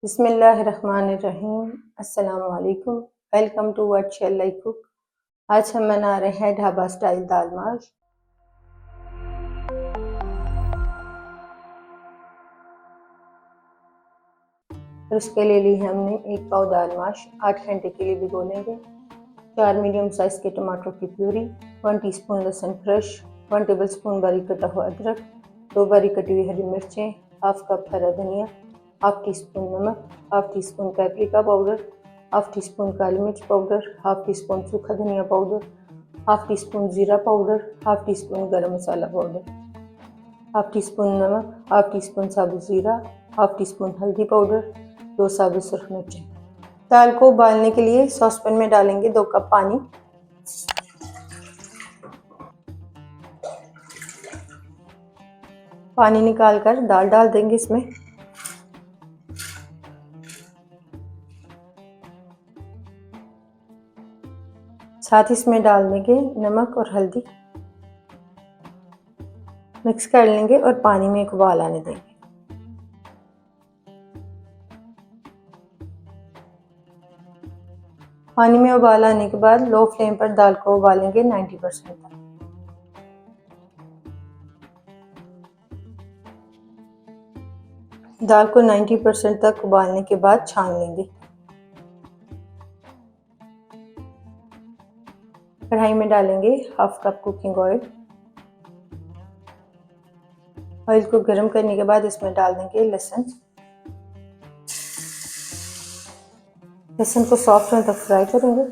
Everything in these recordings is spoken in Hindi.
बिस्मिल्लाहिर्रहमानिर्रहीम। अस्सलाम वालेकुम। Welcome to what shall I cook. आज हम बना रहे हैं ढाबा स्टाइल दाल माश। और उसके लिए ली हमने 1 पाव दाल माश 8 घंटे के लिए भिगो लेंगे। 4 मीडियम साइज के टमाटर की प्यूरी, 1 टीस्पून लहसुन क्रश, 1 टेबलस्पून बारीक कटा हुआ अदरक, 2 बारीक कटी हुई हरी मिर्चें, हाफ कप हरा धनिया, हाफ टी स्पून नमक, half teaspoon paprika powder, half teaspoon काली मिर्च पाउडर, हाफ टी स्पून सूखा धनिया पाउडर, हाफ टी स्पून जीरा पाउडर, हाफ टी स्पून गरम मसाला पाउडर, हाफ टी स्पून नमक, हाफ टी स्पून साबुत जीरा, हाफ टी स्पून हल्दी पाउडर, 2 साबुत सुर्ख मिर्चें। दाल को उबालने के लिए सॉसपैन में डालेंगे 2 कप पानी। पानी निकालकर दाल डाल देंगे इसमें। साथ ही इसमें डाल देंगे नमक और हल्दी, मिक्स कर लेंगे और पानी में एक उबाल आने देंगे। पानी में उबाल आने के बाद लो फ्लेम पर दाल को उबालेंगे 90% तक। दाल को 90% तक उबालने के बाद छान लेंगे। कढ़ाई में डालेंगे half cup cooking oil. Oil को गर्म करने के बाद इसमें डाल देंगे लहसुन। लहसुन को सॉफ्ट होने तक फ्राई करेंगे।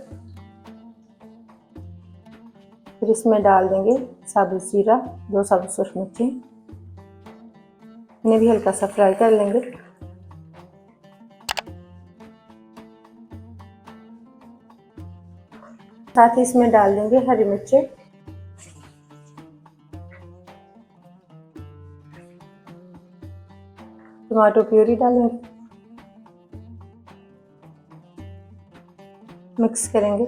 फिर इसमें डाल देंगे साबुत जीरा, 2 साबुत सुर्ख मिर्चें, इन्हें भी हल्का सा फ्राई कर लेंगे। साथ ही इसमें डाल देंगे हरी मिर्चें, टमाटो प्यूरी डालेंगे, मिक्स करेंगे।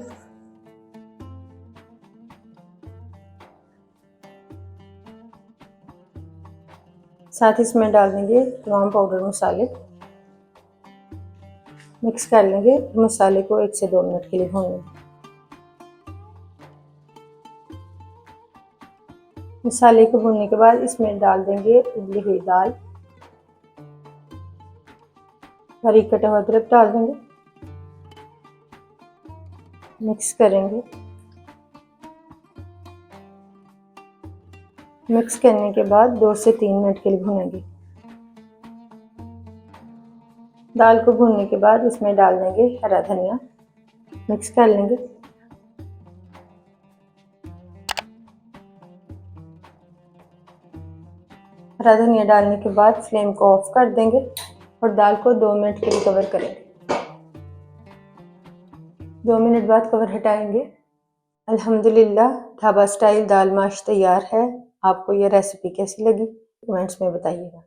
साथ ही इसमें डाल देंगे तमाम पाउडर मसाले, मिक्स कर लेंगे। मसाले को 1 से 2 मिनट के लिए भून लेंगे। मसाले को भूनने के बाद इसमें डाल देंगे उबली हुई दाल, बारीक कटा हुआ अदरक डाल देंगे, मिक्स करेंगे। मिक्स करने के बाद 2 से 3 मिनट के लिए भूनेंगे। दाल को भूनने के बाद इसमें डाल देंगे हरा धनिया, मिक्स कर लेंगे। हरा धनिया डालने के बाद फ्लेम को ऑफ कर देंगे और दाल को 2 मिनट के लिए कवर करेंगे। 2 मिनट बाद कवर हटाएंगे। अल्हम्दुलिल्लाह ढाबा स्टाइल दाल माश तैयार है। आपको यह रेसिपी कैसी लगी कमेंट्स में बताइएगा।